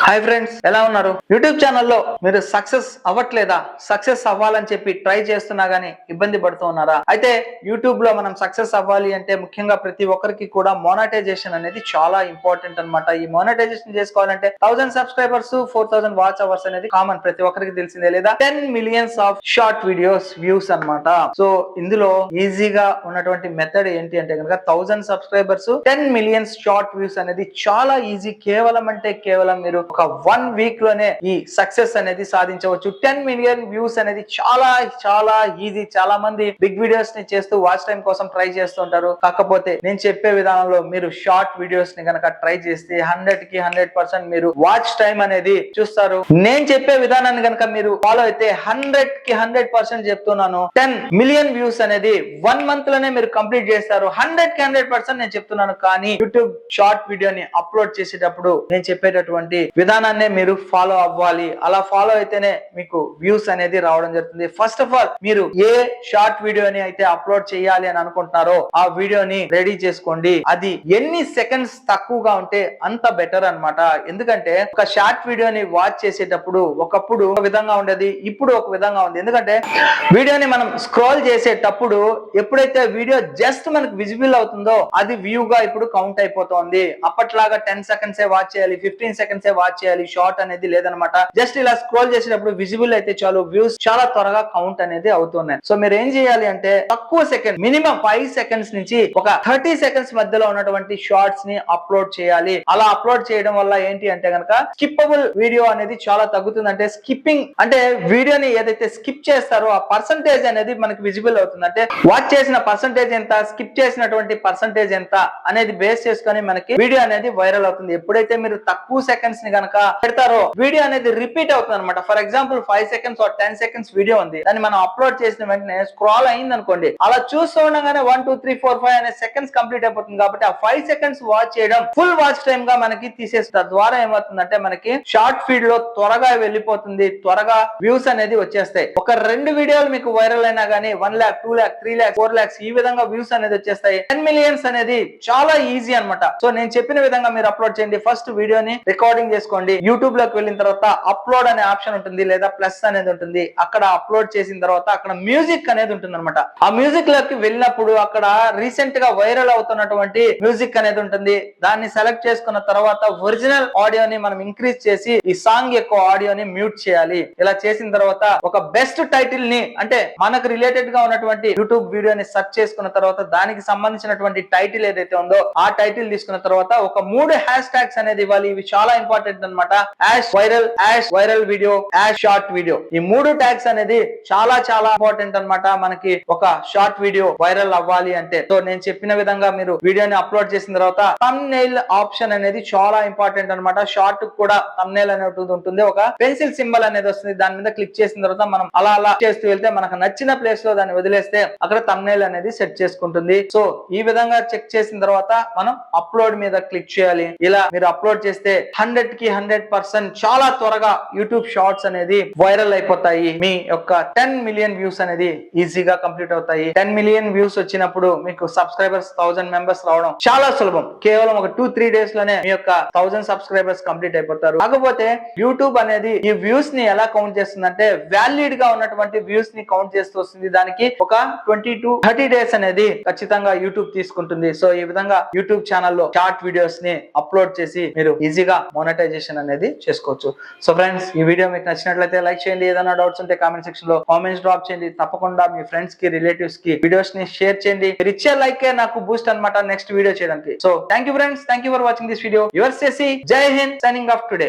Hi friends, ఎలా ఉన్నారు? YouTube ఛానల్లో మీరు సక్సెస్ అవ్వట్లేదా? సక్సెస్ అవ్వాలని చెప్పి ట్రై చేస్తున్నా గానీ ఇబ్బంది పడుతూ ఉన్నారా? అయితే యూట్యూబ్ లో మనం సక్సెస్ అవ్వాలి అంటే ముఖ్యంగా ప్రతి ఒక్కరికి కూడా మోనటైజేషన్ అనేది చాలా ఇంపార్టెంట్ అన్నమాట. ఈ మోనటైజేషన్ చేసుకోవాలంటే 1000 సబ్స్క్రైబర్స్ 4000 వాచ్ అవర్స్ అనేది కామన్, ప్రతి ఒక్కరికి తెలిసిందే. లేదా 10 millions of short videos views అన్నమాట. సో ఇందులో ఈజీగా ఉన్నటువంటి మెథడ్ ఏంటి అంటే కనుక 1000 సబ్స్క్రైబర్స్ 10 మిలియన్స్ షార్ట్ వ్యూస్ అనేది చాలా ఈజీ. కేవలం అంటే కేవలం మీరు ఒక 1 వీక్ లోనే ఈ సక్సెస్ అనేది సాధించవచ్చు. 10 మిలియన్ వ్యూస్ అనేది చాలా చాలా ఈజీ. చాలా మంది బిగ్ వీడియోస్ ని చేస్తూ వాచ్ టైం కోసం ట్రై చేస్తుంటారు. కాకపోతే నేను చెప్పే విధానంలో మీరు షార్ట్ వీడియోస్ ని కనుక ట్రై చేస్తే 100% మీరు వాచ్ టైం అనేది చూస్తారు. నేను చెప్పే విధానాన్ని కనుక మీరు ఫాలో అయితే 100% చెప్తున్నాను, 10 మిలియన్ వ్యూస్ అనేది 1 మంత్ లోనే మీరు కంప్లీట్ చేస్తారు. 100% నేను చెప్తున్నాను. కానీ యూట్యూబ్ షార్ట్ వీడియోని అప్లోడ్ చేసేటప్పుడు నేను చెప్పేటటువంటి విధానాన్ని మీరు ఫాలో అవ్వాలి. అలా ఫాలో అయితేనే మీకు వ్యూస్ అనేది రావడం జరుగుతుంది. ఫస్ట్ ఆఫ్ ఆల్ మీరు ఏ షార్ట్ వీడియోని అయితే అప్లోడ్ చేయాలి అని అనుకుంటున్నారో ఆ వీడియోని రెడీ చేసుకోండి. అది ఎన్ని సెకండ్స్ తక్కువగా ఉంటే అంత బెటర్ అన్నమాట. ఎందుకంటే ఒక షార్ట్ వీడియోని వాచ్ చేసేటప్పుడు ఒకప్పుడు ఒక విధంగా ఉండేది, ఇప్పుడు ఒక విధంగా ఉంది. ఎందుకంటే వీడియోని మనం స్క్రోల్ చేసేటప్పుడు ఎప్పుడైతే వీడియో జస్ట్ మనకు విజిబుల్ అవుతుందో అది వ్యూగా ఇప్పుడు కౌంట్ అయిపోతుంది. అప్పట్లాగా 10 సెకండ్స్ వాచ్ చేయాలి, 15 సెకండ్స్ వాచ్ చేయాలి, షార్ట్ అనేది లేదనమాట. జస్ట్ ఇలా స్క్రోల్ చేసేటప్పుడు విజిబుల్ అయితే చాలు, వ్యూస్ చాలా త్వరగా కౌంట్ అనేది అవుతున్నాయి. సో మీరు ఏం చేయాలి అంటే తక్కువ సెకండ్, మినిమం 5 సెకండ్స్ నుంచి ఒక 30 సెకండ్స్ మధ్యలో ఉన్నటువంటి షార్ట్స్ ని అప్లోడ్ చేయాలి. అలా అప్లోడ్ చేయడం వల్ల ఏంటి అంటే కనుక స్కిప్పబుల్ వీడియో అనేది చాలా తగ్గుతుంది. అంటే స్కిప్పింగ్ అంటే వీడియోని ఏదైతే స్కిప్ చేస్తారో ఆ పర్సంటేజ్ అనేది మనకి విజిబుల్ అవుతుంది. అంటే వాచ్ చేసిన పర్సంటేజ్ ఎంత, స్కిప్ చేసినటువంటి పర్సంటేజ్ ఎంత అనేది బేస్ చేసుకొని మనకి వీడియో అనేది వైరల్ అవుతుంది. ఎప్పుడైతే మీరు తక్కువ సెకండ్స్ ని గనక పెడతారో వీడియో అనేది రిపీట్ అవుతుంది అనమాట. For example 5 seconds are 10 seconds video ఉంది, దాన్ని మనం అప్లోడ్ చేసిన వెంటనే స్క్రాల్ అయింది అనుకోండి, అలా చూస్తూ ఉండగానే 1 2 3 4 5 అనే సెకండ్స్ కంప్లీట్ అయిపోతుంది. కాబట్టి ఆ 5 సెకండ్స్ వాచ్ చేయడం ఫుల్ వాచ్ టైమ్ గా మనకి తీసేస్తారు. ద్వారా ఏమవుతుందంటే మనకి షార్ట్ ఫీడ్ లో త్వరగా వెళ్ళిపోతుంది, త్వరగా వ్యూస్ అనేది వచ్చేస్తాయి. ఒక 2 వీడియోలు మీకు వైరల్ అయినా గానీ 1 lakh 2 lakh 3 lakh 4 lakhs ఈ విధంగా వ్యూస్ అనేది వచ్చేస్తాయి. 10 మిలియన్స్ అనేది చాలా ఈజీ అన్నమాట. సో నేను చెప్పిన విధంగా మీరు అప్లోడ్ చేయండి. ఫస్ట్ వీడియోని రికార్డింగ్ చేసుకోండి. యూట్యూబ్ లోకి వెళ్ళిన తర్వాత అప్లోడ్ అనే ఆప్షన్ ఉంటుంది, లేదా ప్లస్ అనేది ఉంటుంది. అక్కడ అప్లోడ్ చేసిన తర్వాత అక్కడ మ్యూజిక్ అనేది ఉంటుంది అనమాట. ఆ మ్యూజిక్ లోకి వెళ్ళినప్పుడు అక్కడ రీసెంట్ గా వైరల్ అవుతున్నటువంటి మ్యూజిక్ అనేది ఉంటుంది. దాన్ని సెలెక్ట్ చేసుకున్న తర్వాత ఒరిజినల్ ఆడియోని మనం ఇంక్రీజ్ చేసి ఈ సాంగ్ యొక్క ఆడియోని మ్యూట్ చేయాలి. ఇలా చేసిన తర్వాత ఒక బెస్ట్ టైటిల్ ని, అంటే మనకు రిలేటెడ్ గా ఉన్నటువంటి యూట్యూబ్ వీడియోని సెర్చ్ చేసుకున్న తర్వాత దానికి సంబంధించినటువంటి టైటిల్ ఏదైతే ఉందో ఆ టైటిల్ తీసుకున్న తర్వాత ఒక 3 హ్యాష్ ట్యాగ్స్ అనేది ఇవ్వాలి. ఇవి చాలా ఇంపార్టెంట్ అన్నమాట. Hash viral video, hash short video. ఈ 3 ట్యాగ్స్ అనేది చాలా చాలా ఇంపార్టెంట్ అన్నమాట మనకి ఒక షార్ట్ వీడియో వైరల్ అవ్వాలి అంటే. సో నేను చెప్పిన విధంగా మీరు వీడియోని అప్లోడ్ చేసిన తర్వాత థంబ్నెయిల్ ఆప్షన్ అనేది చాలా ఇంపార్టెంట్ అన్నమాట. షార్ట్ కూడా థంబ్నెయిల్ అనేది ఉంటుంది. ఒక పెన్సిల్ సింబల్ అనేది వస్తుంది, దాని మీద క్లిక్ చేసిన తర్వాత మనం అలా చేస్తూ వెళ్తే మనకు నచ్చిన ప్లేస్ లో దాన్ని వదిలేస్తే అక్కడ థంబ్నెయిల్ అనేది సెట్ చేసుకుంటుంది. సో ఈ విధంగా చెక్ చేసిన తర్వాత మనం అప్లోడ్ మీద క్లిక్ చేయాలి. ఇలా మీరు అప్లోడ్ చేస్తే 100% చాలా త్వరగా యూట్యూబ్ షార్ట్స్ అనేది వైరల్ అయిపోతాయి. మీ యొక్క 10 మిలియన్ వ్యూస్ అనేది ఈజీగా కంప్లీట్ అవుతాయి. 10 మిలియన్ వ్యూస్ వచ్చినప్పుడు మీకు సబ్స్క్రైబర్స్ 1000 మెంబర్స్ రావడం చాలా సులభం. కేవలం ఒక 2-3 డేస్ లోనే మీ యొక్క 1000 సబ్స్క్రైబర్స్ కంప్లీట్ అయిపోతారు. కాకపోతే యూట్యూబ్ అనేది ఈ వ్యూస్ ని ఎలా కౌంట్ చేస్తుందంటే వ్యాలిడ్ గా ఉన్నటువంటి వ్యూస్ ని కౌంట్ చేస్తూ వస్తుంది. దానికి ఒక 20 to 30 డేస్ అనేది ఖచ్చితంగా యూట్యూబ్ తీసుకుంటుంది. సో ఈ విధంగా యూట్యూబ్ ఛానల్లో షార్ట్ వీడియోస్ ని అప్లోడ్ చేసి మీరు ఈజీగా మోనటైజేషన్ అనేది చేసుకోవచ్చు. సో ఫ్రెండ్స్, ఈ వీడియో మీకు నచ్చినట్లయితే లైక్ చేయండి. ఏదైనా డౌట్స్ ఉంటే కామెంట్ సెక్షన్ లో కామెంట్స్ డ్రాప్ చేయండి. తప్పకుండా మీ ఫ్రెండ్స్ కి, రిలేటివ్స్ కి వీడియోస్ ని షేర్ చేయండి. మీరు ఇచ్చే లైక్ నాకు బూస్ట్ అన్నమాట నెక్స్ట్ వీడియో చేయడానికి. So thank you friends, thank you for watching this video. Your Shashi, Jai Hind, signing off today.